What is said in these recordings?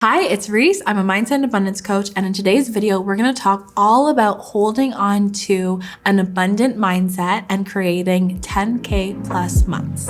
Hi, it's Reese. I'm a mindset and abundance coach, and in today's video, we're going to talk all about holding on to an abundant mindset and creating 10K plus months.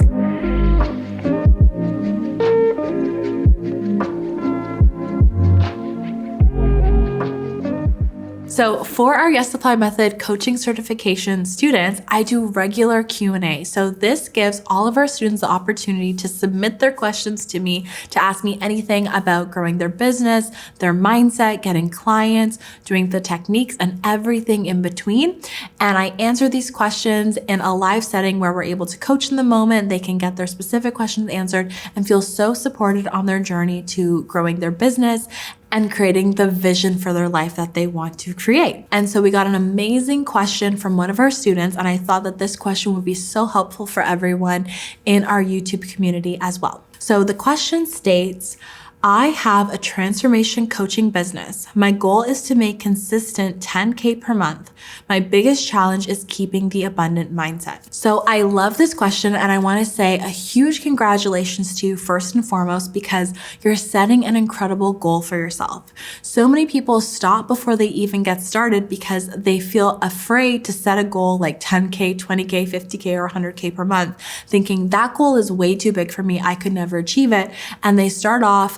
So for our Yes Supply Method coaching certification students, I do regular Q&A. So this gives all of our students the opportunity to submit their questions to me, to ask me anything about growing their business, their mindset, getting clients, doing the techniques, and everything in between. And I answer these questions in a live setting where we're able to coach in the moment. They can get their specific questions answered and feel so supported on their journey to growing their business and creating the vision for their life that they want to create. And so we got an amazing question from one of our students, and I thought that this question would be so helpful for everyone in our YouTube community as well. So the question states, I have a transformation coaching business. My goal is to make consistent 10K per month. My biggest challenge is keeping the abundant mindset. So I love this question, and I want to say a huge congratulations to you first and foremost, because you're setting an incredible goal for yourself. So many people stop before they even get started because they feel afraid to set a goal like 10K, 20K, 50K, or 100K per month, thinking that goal is way too big for me. I could never achieve it. And they start off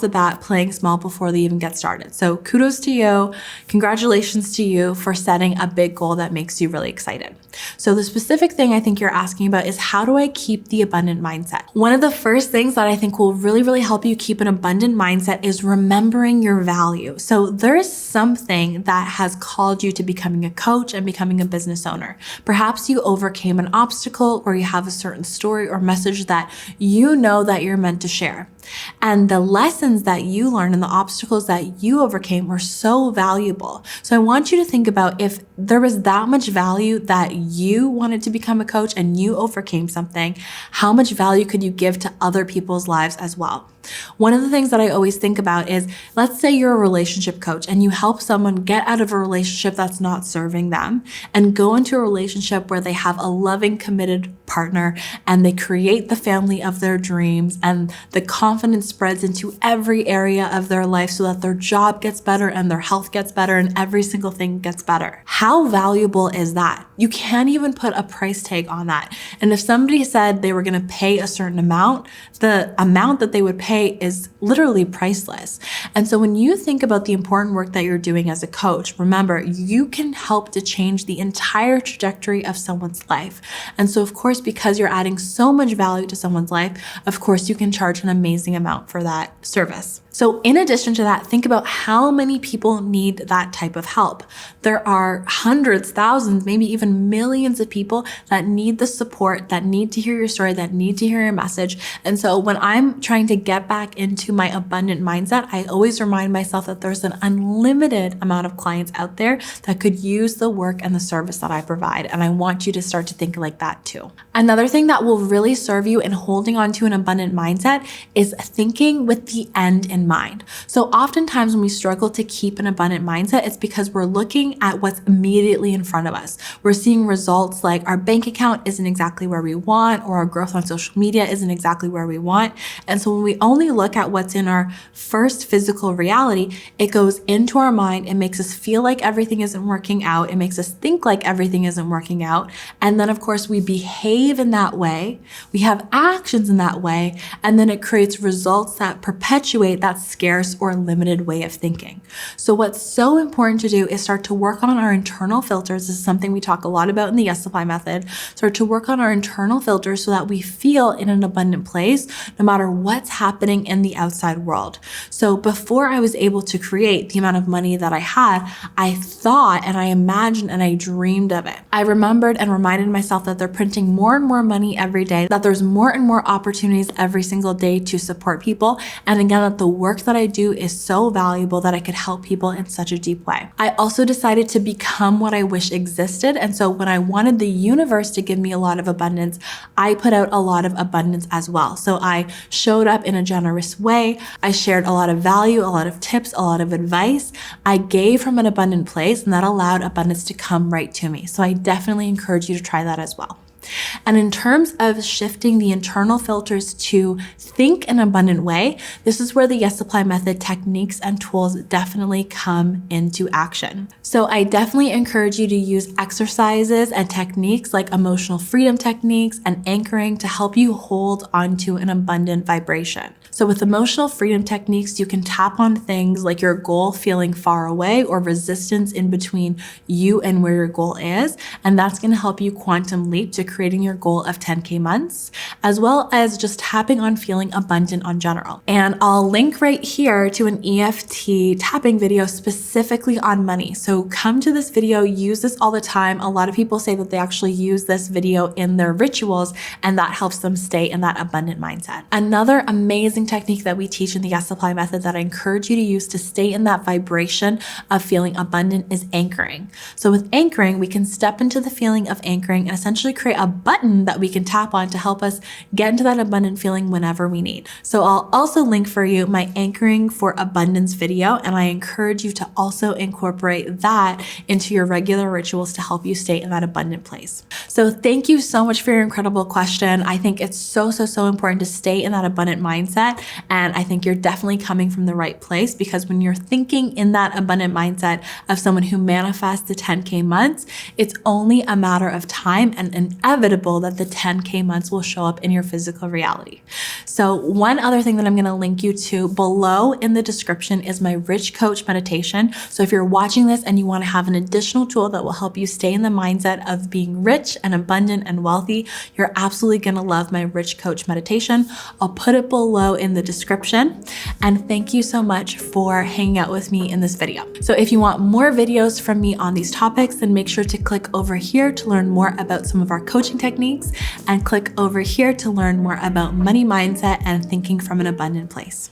the bat playing small before they even get started. So kudos to you. Congratulations to you for setting a big goal that makes you really excited. So the specific thing I think you're asking about is, how do I keep the abundant mindset? One of the first things that I think will really help you keep an abundant mindset is remembering your value. So there's something that has called you to becoming a coach and becoming a business owner. Perhaps you overcame an obstacle, or you have a certain story or message that you know that you're meant to share. And the lessons that you learned and the obstacles that you overcame were so valuable. So I want you to think about, if there was that much value that you wanted to become a coach and you overcame something, how much value could you give to other people's lives as well? One of the things that I always think about is, let's say you're a relationship coach and you help someone get out of a relationship that's not serving them and go into a relationship where they have a loving, committed partner and they create the family of their dreams, and the confidence spreads into every area of their life so that their job gets better and their health gets better and every single thing gets better. How valuable is that? You can't even put a price tag on that. And if somebody said they were going to pay a certain amount, the amount that they would pay is literally priceless. And so when you think about the important work that you're doing as a coach, remember, you can help to change the entire trajectory of someone's life. And so of course, because you're adding so much value to someone's life, of course you can charge an amazing amount for that service. So in addition to that, think about how many people need that type of help. There are hundreds, thousands, maybe even millions of people that need the support, that need to hear your story, that need to hear your message. And so when I'm trying to get back into my abundant mindset, I always remind myself that there's an unlimited amount of clients out there that could use the work and the service that I provide. And I want you to start to think like that too. Another thing that will really serve you in holding on to an abundant mindset is thinking with the end in mind. So oftentimes when we struggle to keep an abundant mindset, it's because we're looking at what's immediately in front of us. We're seeing results like our bank account isn't exactly where we want, or our growth on social media isn't exactly where we want. And so when we only look at what's in our first physical reality, it goes into our mind. It makes us feel like everything isn't working out. It makes us think like everything isn't working out. And then of course we behave in that way. We have actions in that way. And then it creates results that perpetuate that scarce or limited way of thinking. So what's so important to do is start to work on our internal filters. This is something we talk a lot about in the Yes Supply Method. Start to work on our internal filters so that we feel in an abundant place no matter what's happening in the outside world. So before I was able to create the amount of money that I had, I thought and I imagined and I dreamed of it. I remembered and reminded myself that they're printing more and more money every day, that there's more and more opportunities every single day to support people. And again, that the work that I do is so valuable that I could help people in such a deep way. I also decided to become what I wish existed. And so when I wanted the universe to give me a lot of abundance, I put out a lot of abundance as well. So I showed up in a generous way. I shared a lot of value, a lot of tips, a lot of advice. I gave from an abundant place, and that allowed abundance to come right to me. So I definitely encourage you to try that as well. And in terms of shifting the internal filters to think an abundant way, this is where the Yes Apply method techniques and tools definitely come into action. So I definitely encourage you to use exercises and techniques like emotional freedom techniques and anchoring to help you hold onto an abundant vibration. So with emotional freedom techniques, you can tap on things like your goal feeling far away or resistance in between you and where your goal is. And that's going to help you quantum leap to creating your goal of 10K months, as well as just tapping on feeling abundant on general. And I'll link right here to an EFT tapping video specifically on money. So come to this video, use this all the time. A lot of people say that they actually use this video in their rituals and that helps them stay in that abundant mindset. Another amazing technique that we teach in the Yes Apply method that I encourage you to use to stay in that vibration of feeling abundant is anchoring. So with anchoring, we can step into the feeling of anchoring and essentially create a button that we can tap on to help us get into that abundant feeling whenever we need. So I'll also link for you my anchoring for abundance video, and I encourage you to also incorporate that into your regular rituals to help you stay in that abundant place. So thank you so much for your incredible question. I think it's so important to stay in that abundant mindset. And I think you're definitely coming from the right place, because when you're thinking in that abundant mindset of someone who manifests the 10K months, it's only a matter of time and inevitable that the 10K months will show up in your physical reality. So one other thing that I'm going to link you to below in the description is my Rich Coach meditation. So if you're watching this and you want to have an additional tool that will help you stay in the mindset of being rich and abundant and wealthy, you're absolutely going to love my Rich Coach meditation. I'll put it below in the description. And thank you so much for hanging out with me in this video. So if you want more videos from me on these topics, then make sure to click over here to learn more about some of our coaching techniques, and click over here to learn more about money mindset and thinking from an abundant place.